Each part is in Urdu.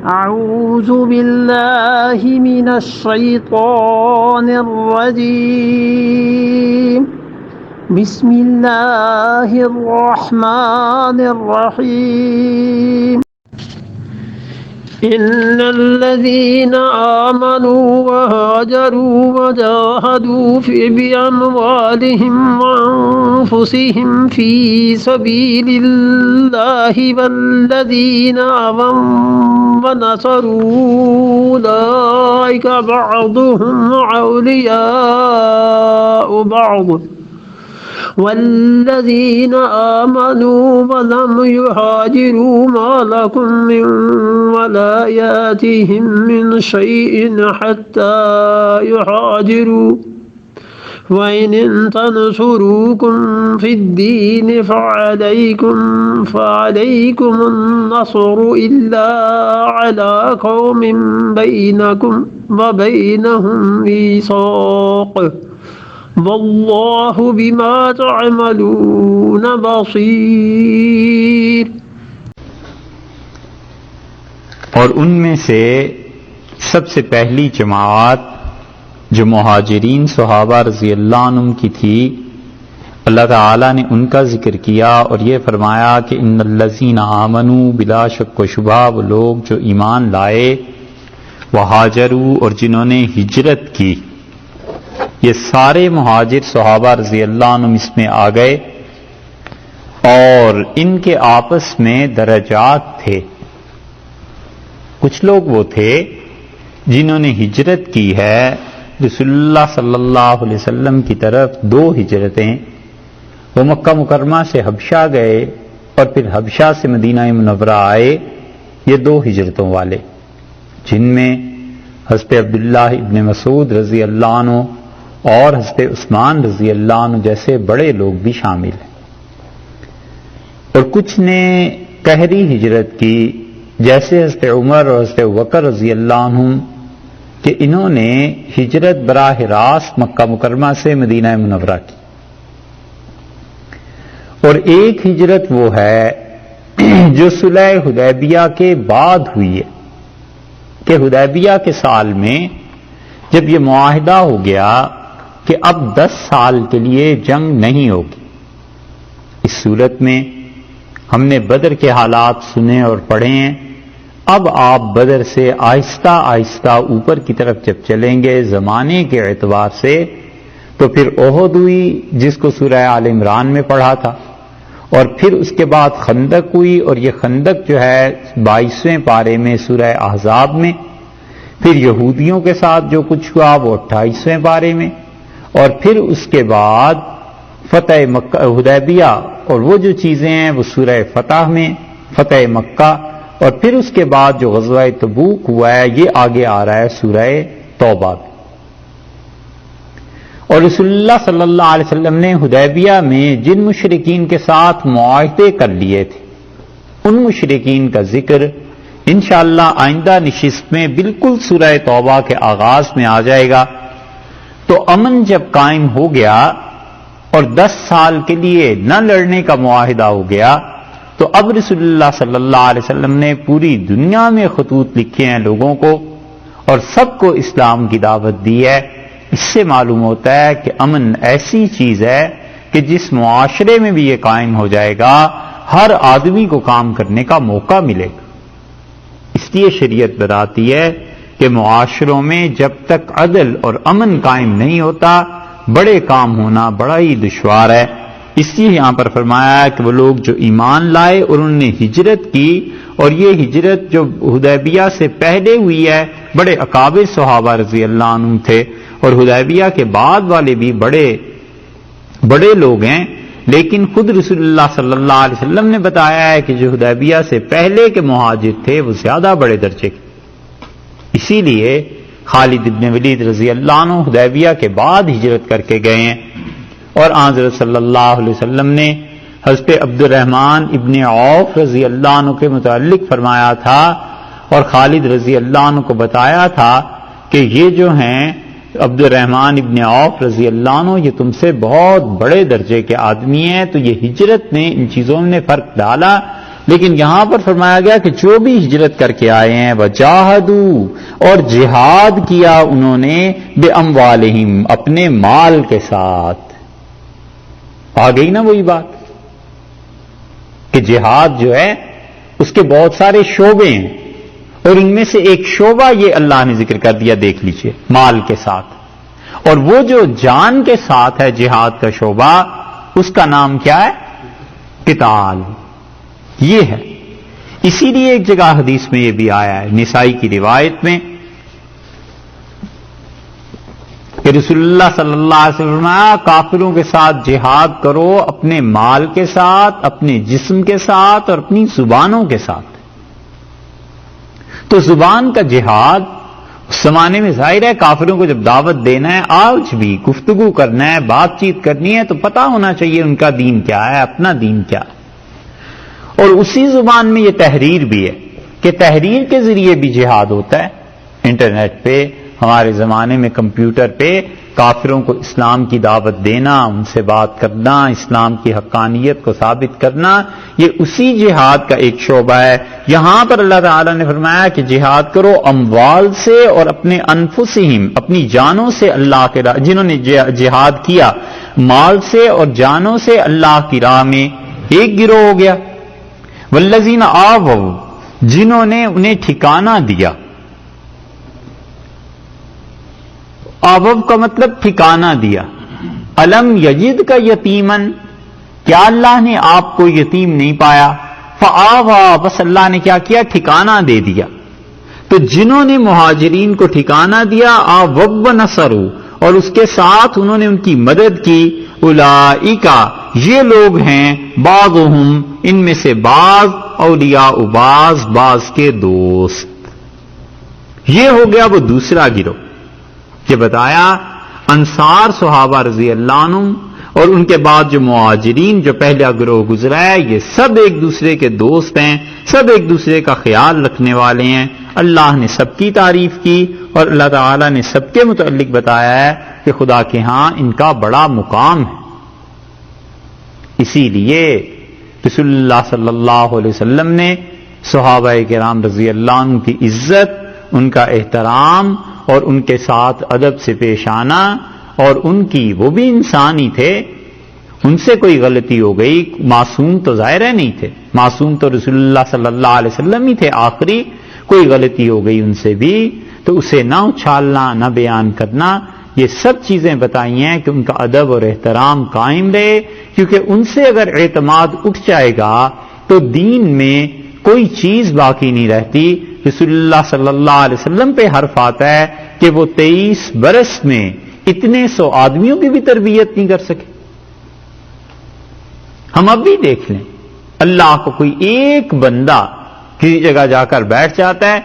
أعوذ بالله من الشيطان الرجيم بسم الله الرحمن الرحيم إن الذين آمنوا وهاجروا وجاهدوا بأموالهم وأنفسهم في سبيل الله والذين آمنوا ونصروا أولئك بعضهم أولياء بعض والذين آمنوا ولم يهاجروا ما لكم من ولاياتهم من شيء حتى يهاجروا وإن تنصروكم في الدين فعليكم النصر إلا على قوم بينكم وبينهم ميثاق واللہ بما تعملون بصیر۔ اور ان میں سے سب سے پہلی جماعت جو مہاجرین صحابہ رضی اللہ عنہم کی تھی، اللہ تعالیٰ نے ان کا ذکر کیا اور یہ فرمایا کہ ان الذین آمنوا، بلا شک و شبہ وہ لوگ جو ایمان لائے، وہاجروا اور جنہوں نے ہجرت کی، یہ سارے مہاجر صحابہ رضی اللہ عنہم اس میں آ گئے، اور ان کے آپس میں درجات تھے۔ کچھ لوگ وہ تھے جنہوں نے ہجرت کی ہے رسول اللہ صلی اللہ علیہ وسلم کی طرف، 2 ہجرتیں، وہ مکہ مکرمہ سے حبشہ گئے اور پھر حبشہ سے مدینہ منورہ آئے، یہ 2 ہجرتوں والے، جن میں حضرت عبداللہ ابن مسعود رضی اللہ عنہ اور حضرت عثمان رضی اللہ عنہ جیسے بڑے لوگ بھی شامل ہیں۔ اور کچھ نے قہری ہجرت کی، جیسے حضرت عمر اور حضرت ابوبکر رضی اللہ عنہم، کہ انہوں نے ہجرت براہ راست مکہ مکرمہ سے مدینہ منورہ کی۔ اور ایک ہجرت وہ ہے جو صلح حدیبیہ کے بعد ہوئی ہے، کہ حدیبیہ کے سال میں جب یہ معاہدہ ہو گیا کہ اب 10 سال کے لیے جنگ نہیں ہوگی۔ اس صورت میں ہم نے بدر کے حالات سنے اور پڑھے ہیں، اب آپ بدر سے آہستہ آہستہ اوپر کی طرف جب چلیں گے زمانے کے اعتبار سے، تو پھر احد ہوئی جس کو سورہ آل عمران میں پڑھا تھا، اور پھر اس کے بعد خندق ہوئی، اور یہ خندق جو ہے 22ویں پارے میں سورہ احزاب میں، پھر یہودیوں کے ساتھ جو کچھ ہوا وہ 28ویں پارے میں، اور پھر اس کے بعد فتح مکہ حدیبیہ اور وہ جو چیزیں ہیں وہ سورہ فتح میں، فتح مکہ، اور پھر اس کے بعد جو غزوہ تبوک ہوا ہے یہ آگے آ رہا ہے سورہ توبہ میں۔ اور رسول اللہ صلی اللہ علیہ وسلم نے حدیبیہ میں جن مشرکین کے ساتھ معاہدے کر لیے تھے، ان مشرکین کا ذکر انشاءاللہ آئندہ نشست میں بالکل سورہ توبہ کے آغاز میں آ جائے گا۔ تو امن جب قائم ہو گیا اور 10 سال کے لیے نہ لڑنے کا معاہدہ ہو گیا، تو اب رسول اللہ صلی اللہ علیہ وسلم نے پوری دنیا میں خطوط لکھے ہیں لوگوں کو، اور سب کو اسلام کی دعوت دی ہے۔ اس سے معلوم ہوتا ہے کہ امن ایسی چیز ہے کہ جس معاشرے میں بھی یہ قائم ہو جائے گا، ہر آدمی کو کام کرنے کا موقع ملے گا۔ اس لیے شریعت بتاتی ہے کہ معاشروں میں جب تک عدل اور امن قائم نہیں ہوتا، بڑے کام ہونا بڑا ہی دشوار ہے۔ اس لیے یہاں پر فرمایا ہے کہ وہ لوگ جو ایمان لائے اور انہوں نے ہجرت کی، اور یہ ہجرت جو حدیبیہ سے پہلے ہوئی ہے، بڑے اکابر صحابہ رضی اللہ عنہ تھے، اور حدیبیہ کے بعد والے بھی بڑے لوگ ہیں، لیکن خود رسول اللہ صلی اللہ علیہ وسلم نے بتایا ہے کہ جو حدیبیہ سے پہلے کے مہاجر تھے وہ زیادہ بڑے درجے کے، اسی لیے خالد ابن ولید رضی اللہ عنہ حدیبیہ کے بعد ہجرت کر کے گئے ہیں۔ اور حضرت صلی اللہ علیہ وسلم نے حضرت عبد الرحمن ابن عوف رضی اللہ عنہ کے متعلق فرمایا تھا، اور خالد رضی اللہ عنہ کو بتایا تھا کہ یہ جو ہیں عبد الرحمن ابن عوف رضی اللہ عنہ یہ تم سے بہت بڑے درجے کے آدمی ہیں، تو یہ ہجرت نے ان چیزوں نے فرق ڈالا، لیکن یہاں پر فرمایا گیا کہ جو بھی ہجرت کر کے آئے ہیں وجاہدوا، اور جہاد کیا انہوں نے باموالہم، اپنے مال کے ساتھ. آ گئی نا وہی بات کہ جہاد جو ہے اس کے بہت سارے شعبے ہیں، اور ان میں سے ایک شعبہ یہ اللہ نے ذکر کر دیا، دیکھ لیجئے، مال کے ساتھ. اور وہ جو جان کے ساتھ ہے جہاد کا شعبہ، اس کا نام کیا ہے؟ قتال. یہ ہے. اسی لیے ایک جگہ حدیث میں یہ بھی آیا ہے، نسائی کی روایت میں، کہ رسول اللہ صلی اللہ علیہ وسلم کافروں کے ساتھ جہاد کرو اپنے مال کے ساتھ، اپنے جسم کے ساتھ، اور اپنی زبانوں کے ساتھ. تو زبان کا جہاد اس زمانے میں ظاہر ہے، کافروں کو جب دعوت دینا ہے، آج بھی گفتگو کرنا ہے، بات چیت کرنی ہے، تو پتہ ہونا چاہیے ان کا دین کیا ہے، اپنا دین کیا ہے. اور اسی زبان میں یہ تحریر بھی ہے کہ تحریر کے ذریعے بھی جہاد ہوتا ہے. انٹرنیٹ پہ، ہمارے زمانے میں کمپیوٹر پہ کافروں کو اسلام کی دعوت دینا، ان سے بات کرنا، اسلام کی حقانیت کو ثابت کرنا، یہ اسی جہاد کا ایک شعبہ ہے. یہاں پر اللہ تعالیٰ نے فرمایا کہ جہاد کرو اموال سے اور اپنے انفسہم، اپنی جانوں سے اللہ کے راہ، جنہوں نے جہاد کیا مال سے اور جانوں سے اللہ کی راہ میں، ایک گروہ ہو گیا. والذین آووا، جنہوں نے انہیں ٹھکانہ دیا. آوو کا مطلب ٹھکانہ دیا. الم یجد کا یتیمن، کیا اللہ نے آپ کو یتیم نہیں پایا؟ فآوا، بس اللہ نے کیا کیا؟ ٹھکانہ دے دیا. تو جنہوں نے مہاجرین کو ٹھکانہ دیا، آوو نصروا، اور اس کے ساتھ انہوں نے ان کی مدد کی، اولئک، یہ لوگ ہیں، بعضهم، ان میں سے بعض، اولیاء بعض، بعض کے دوست. یہ ہو گیا وہ دوسرا گروہ. یہ بتایا انصار صحابہ رضی اللہ عنہم اور ان کے بعد جو مہاجرین جو پہلا گروہ گزرا ہے، یہ سب ایک دوسرے کے دوست ہیں، سب ایک دوسرے کا خیال رکھنے والے ہیں. اللہ نے سب کی تعریف کی اور اللہ تعالیٰ نے سب کے متعلق بتایا ہے کہ خدا کے ہاں ان کا بڑا مقام ہے. اسی لیے رسول اللہ صلی اللہ علیہ وسلم نے صحابہ کرام رضی اللہ عنہ کی عزت، ان کا احترام اور ان کے ساتھ ادب سے پیش آنا، اور ان کی، وہ بھی انسان ہی تھے، ان سے کوئی غلطی ہو گئی، معصوم تو ظاہر ہے نہیں تھے، معصوم تو رسول اللہ صلی اللہ علیہ وسلم ہی تھے آخری، کوئی غلطی ہو گئی ان سے بھی، تو اسے نہ اچھالنا، نہ بیان کرنا، یہ سب چیزیں بتائی ہیں کہ ان کا ادب اور احترام قائم رہے. کیونکہ ان سے اگر اعتماد اٹھ جائے گا تو دین میں کوئی چیز باقی نہیں رہتی. رسول اللہ صلی اللہ علیہ وسلم پہ حرف آتا ہے کہ وہ 23 برس میں اتنے 100 آدمیوں کی بھی تربیت نہیں کر سکے. ہم اب بھی دیکھ لیں، اللہ کو کوئی ایک بندہ کسی جگہ جا کر بیٹھ جاتا ہے،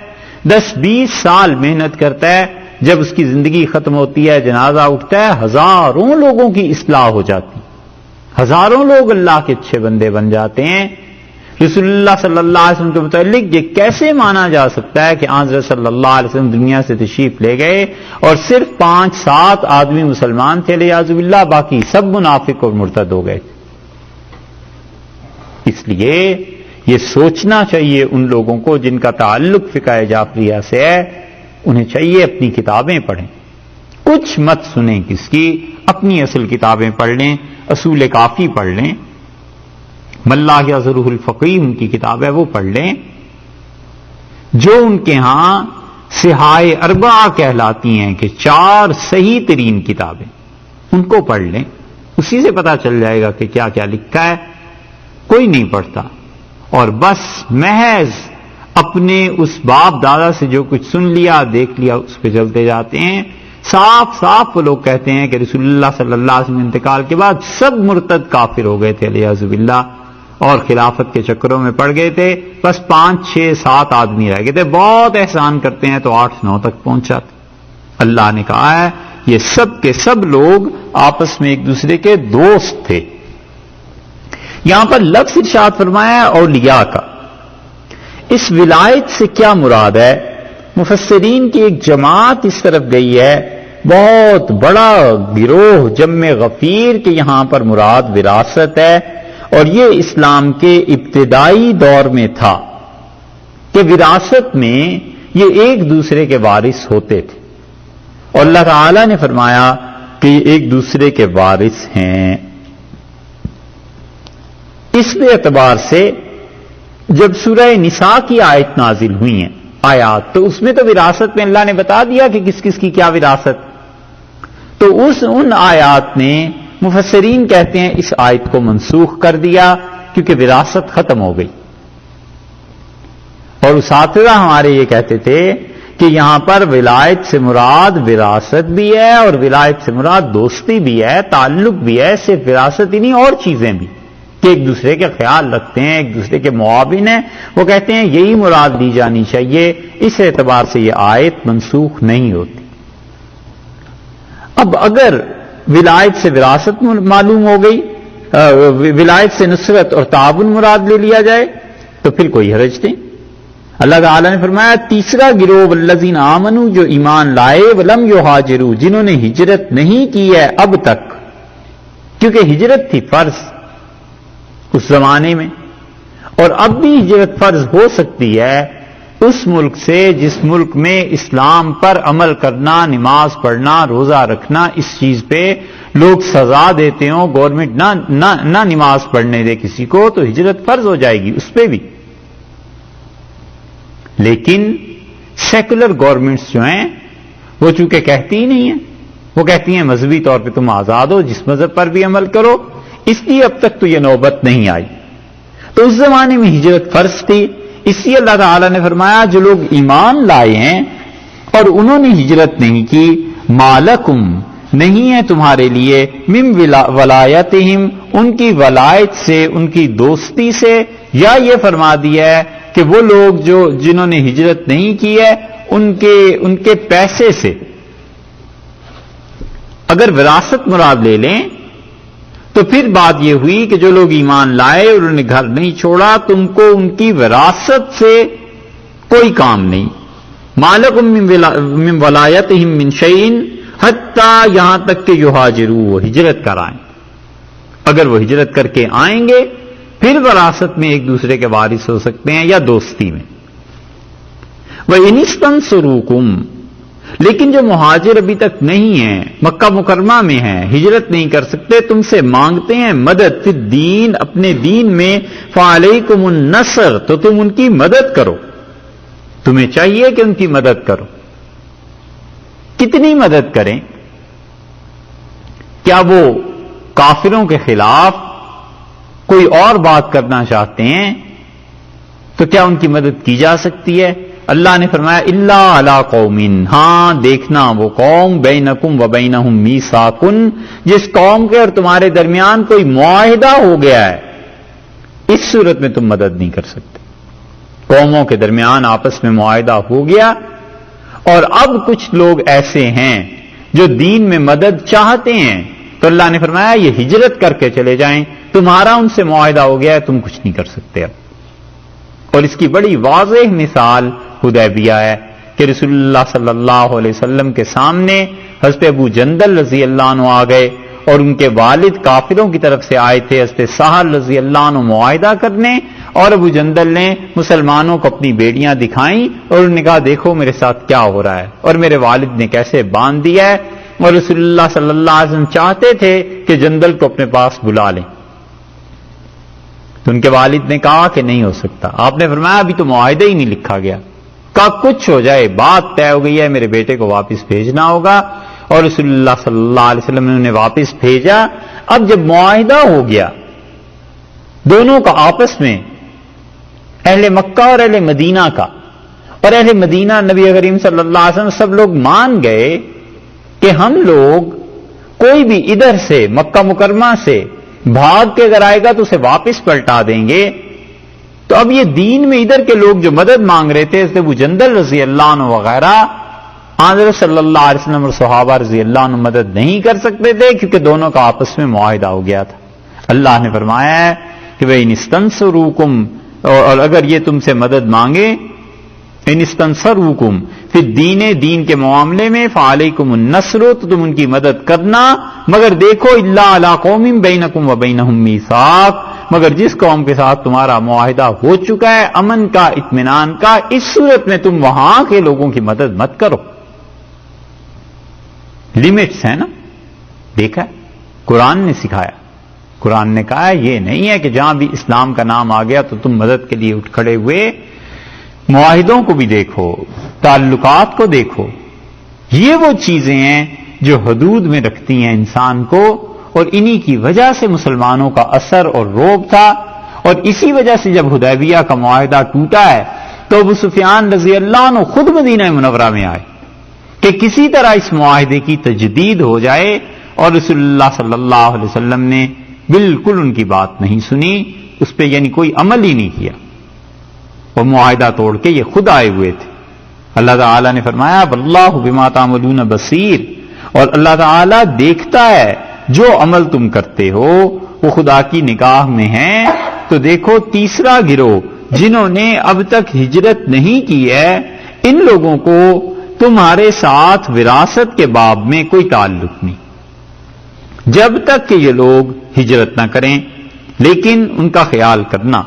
10-20 سال محنت کرتا ہے، جب اس کی زندگی ختم ہوتی ہے، جنازہ اٹھتا ہے، ہزاروں لوگوں کی اصلاح ہو جاتی، ہزاروں لوگ اللہ کے اچھے بندے بن جاتے ہیں. رسول اللہ صلی اللہ علیہ وسلم کے متعلق یہ کیسے مانا جا سکتا ہے کہ حضرت صلی اللہ علیہ وسلم دنیا سے تشریف لے گئے اور صرف 5-7 آدمی مسلمان تھے والعیاذ باللہ، باقی سب منافق اور مرتد ہو گئے تھے. اس لیے یہ سوچنا چاہیے ان لوگوں کو جن کا تعلق فقہ جعفریہ سے ہے، انہیں چاہیے اپنی کتابیں پڑھیں، کچھ مت سنیں کس کی، اپنی اصل کتابیں پڑھ لیں، اصول کافی پڑھ لیں، ملا یظہرہ الفقیہ ان کی کتاب ہے وہ پڑھ لیں، جو ان کے ہاں صحائے اربعہ کہلاتی ہیں کہ 4 صحیح ترین کتابیں، ان کو پڑھ لیں، اسی سے پتہ چل جائے گا کہ کیا کیا لکھا ہے. کوئی نہیں پڑھتا اور بس محض اپنے اس باپ دادا سے جو کچھ سن لیا دیکھ لیا اس پہ چلتے جاتے ہیں. صاف صاف وہ لوگ کہتے ہیں کہ رسول اللہ صلی اللہ علیہ وسلم کے انتقال کے بعد سب مرتد کافر ہو گئے تھے والعیاذ باللہ، اور خلافت کے چکروں میں پڑ گئے تھے، بس 5-6-7 آدمی رہ گئے تھے، بہت احسان کرتے ہیں تو 8-9 تک پہنچا تھا. اللہ نے کہا ہے یہ سب کے سب لوگ آپس میں ایک دوسرے کے دوست تھے. یہاں پر لفظ ارشاد فرمایا ہے اولیاء کا. اس ولایت سے کیا مراد ہے؟ مفسرین کی ایک جماعت اس طرف گئی ہے، بہت بڑا گروہ جمع غفیر کہ یہاں پر مراد وراثت ہے، اور یہ اسلام کے ابتدائی دور میں تھا کہ وراثت میں یہ ایک دوسرے کے وارث ہوتے تھے، اور اللہ تعالی نے فرمایا کہ یہ ایک دوسرے کے وارث ہیں۔ اس اعتبار سے جب سورہ نساء کی آیت نازل ہوئی ہیں آیات، تو اس میں تو وراثت میں اللہ نے بتا دیا کہ کس کس کی کیا وراثت، تو ان آیات نے مفسرین کہتے ہیں اس آیت کو منسوخ کر دیا کیونکہ وراثت ختم ہو گئی۔ اور اساتذہ ہمارے یہ کہتے تھے کہ یہاں پر ولایت سے مراد وراثت بھی ہے اور ولایت سے مراد دوستی بھی ہے، تعلق بھی ہے، صرف وراثت ہی نہیں اور چیزیں بھی، کہ ایک دوسرے کا خیال رکھتے ہیں، ایک دوسرے کے معاون ہیں، وہ کہتے ہیں یہی مراد دی جانی چاہیے، اس اعتبار سے یہ آیت منسوخ نہیں ہوتی۔ اب اگر ولایت سے وراثت معلوم ہو گئی، ولایت سے نصرت اور تعاون مراد لے لیا جائے تو پھر کوئی حرج نہیں۔ اللہ تعالیٰ نے فرمایا تیسرا گروہ والذین آمنوا، جو ایمان لائے، ولم یہاجروا، جنہوں نے ہجرت نہیں کی ہے اب تک، کیونکہ ہجرت تھی فرض اس زمانے میں، اور اب بھی ہجرت فرض ہو سکتی ہے اس ملک سے جس ملک میں اسلام پر عمل کرنا، نماز پڑھنا، روزہ رکھنا، اس چیز پہ لوگ سزا دیتے ہوں، گورنمنٹ نہ نماز پڑھنے دے کسی کو، تو ہجرت فرض ہو جائے گی اس پہ بھی۔ لیکن سیکولر گورنمنٹس جو ہیں وہ چونکہ کہتی ہی نہیں ہیں، وہ کہتی ہیں مذہبی طور پہ تم آزاد ہو، جس مذہب پر بھی عمل کرو، اس لیے اب تک تو یہ نوبت نہیں آئی۔ تو اس زمانے میں ہجرت فرض تھی، اس لیے اللہ تعالیٰ نے فرمایا جو لوگ ایمان لائے ہیں اور انہوں نے ہجرت نہیں کی، مالکم، نہیں ہے تمہارے لیے، من ولایتہم، ان کی ولایت سے، ان کی دوستی سے، یا یہ فرما دیا ہے کہ وہ لوگ جنہوں نے ہجرت نہیں کی ہے ان کے پیسے سے۔ اگر وراثت مراد لے لیں تو پھر بات یہ ہوئی کہ جو لوگ ایمان لائے اور انہوں نے گھر نہیں چھوڑا، تم کو ان کی وراثت سے کوئی کام نہیں۔ مالکم من ولایتہم من شیء حتی، یہاں تک کہ یہاجروا، وہ ہجرت کر آئیں۔ اگر وہ ہجرت کر کے آئیں گے پھر وراثت میں ایک دوسرے کے وارث ہو سکتے ہیں یا دوستی میں۔ وَإِنِ اسْتَنصَرُوكُمْ، لیکن جو مہاجر ابھی تک نہیں ہیں، مکہ مکرمہ میں ہیں، ہجرت نہیں کر سکتے، تم سے مانگتے ہیں مدد فی الدین، اپنے دین میں، فَعَلَيْكُمُ النَّصْرُ، تو تم ان کی مدد کرو، تمہیں چاہیے کہ ان کی مدد کرو۔ کتنی مدد کریں؟ کیا وہ کافروں کے خلاف کوئی اور بات کرنا چاہتے ہیں تو کیا ان کی مدد کی جا سکتی ہے؟ اللہ نے فرمایا الا علی قوم، ہاں دیکھنا وہ قوم، بینکم و بینہم میثاق، جس قوم کے اور تمہارے درمیان کوئی معاہدہ ہو گیا ہے، اس صورت میں تم مدد نہیں کر سکتے۔ قوموں کے درمیان آپس میں معاہدہ ہو گیا اور اب کچھ لوگ ایسے ہیں جو دین میں مدد چاہتے ہیں، تو اللہ نے فرمایا یہ ہجرت کر کے چلے جائیں، تمہارا ان سے معاہدہ ہو گیا ہے، تم کچھ نہیں کر سکتے اب۔ اور اس کی بڑی واضح مثال حدیبیہ ہے کہ رسول اللہ صلی اللہ علیہ وسلم کے سامنے حضرت ابو جندل رضی اللہ عنہ آ گئے اور ان کے والد کافروں کی طرف سے آئے تھے حضرت سہل رضی اللہ عنہ معاہدہ کرنے، اور ابو جندل نے مسلمانوں کو اپنی بیڑیاں دکھائیں اور انہوں نے کہا دیکھو میرے ساتھ کیا ہو رہا ہے اور میرے والد نے کیسے باندھ دیا ہے، اور رسول اللہ صلی اللہ علیہ وسلم چاہتے تھے کہ جندل کو اپنے پاس بلا لیں، تو ان کے والد نے کہا کہ نہیں ہو سکتا۔ آپ نے فرمایا ابھی تو معاہدہ ہی نہیں لکھا گیا، کہا کچھ ہو جائے بات طے ہو گئی ہے، میرے بیٹے کو واپس بھیجنا ہوگا، اور رسول اللہ صلی اللہ علیہ وسلم نے انہیں واپس بھیجا۔ اب جب معاہدہ ہو گیا دونوں کا آپس میں، اہل مکہ اور اہل مدینہ کا، اور اہل مدینہ نبی کریم صلی اللہ علیہ وسلم سب لوگ مان گئے کہ ہم لوگ کوئی بھی ادھر سے مکہ مکرمہ سے بھاگ کے اگر آئے گا تو اسے واپس پلٹا دیں گے، تو اب یہ دین میں ادھر کے لوگ جو مدد مانگ رہے تھے حضرت ابو جندل رضی اللہ عنہ وغیرہ، حضرت صلی اللہ علیہ وسلم اور صحابہ رضی اللہ عنہ مدد نہیں کر سکتے تھے کیونکہ دونوں کا آپس میں معاہدہ ہو گیا تھا۔ اللہ نے فرمایا ہے کہ وَإِنِ اسْتَنصَرُوكُمْ، اور اگر یہ تم سے مدد مانگے، ان استنصروکم فی الدین، دین کے معاملے میں، فعلیکم النصر، تو تم ان کی مدد کرنا، مگر دیکھو الا علی قوم بینکم و بینہم میثاق، مگر جس قوم کے ساتھ تمہارا معاہدہ ہو چکا ہے امن کا، اطمینان کا، اس صورت میں تم وہاں کے لوگوں کی مدد مت کرو. لمٹس ہیں نا، دیکھا قرآن نے سکھایا. قرآن نے کہا یہ نہیں ہے کہ جہاں بھی اسلام کا نام آ گیا تو تم مدد کے لیے اٹھ کھڑے ہوئے. معاہدوں کو بھی دیکھو، تعلقات کو دیکھو. یہ وہ چیزیں ہیں جو حدود میں رکھتی ہیں انسان کو، اور انہی کی وجہ سے مسلمانوں کا اثر اور رعب تھا. اور اسی وجہ سے جب حدیبیہ کا معاہدہ ٹوٹا ہے تو ابو سفیان رضی اللہ عنہ خود مدینہ منورہ میں آئے کہ کسی طرح اس معاہدے کی تجدید ہو جائے، اور رسول اللہ صلی اللہ علیہ وسلم نے بالکل ان کی بات نہیں سنی، اس پہ یعنی کوئی عمل ہی نہیں کیا، اور معاہدہ توڑ کے یہ خود آئے ہوئے تھے. اللہ تعالیٰ نے فرمایا واللہ بما تعملون بصیر، اور اللہ تعالیٰ دیکھتا ہے جو عمل تم کرتے ہو وہ خدا کی نگاہ میں ہیں. تو دیکھو تیسرا گروہ جنہوں نے اب تک ہجرت نہیں کی ہے، ان لوگوں کو تمہارے ساتھ وراثت کے باب میں کوئی تعلق نہیں جب تک کہ یہ لوگ ہجرت نہ کریں. لیکن ان کا خیال کرنا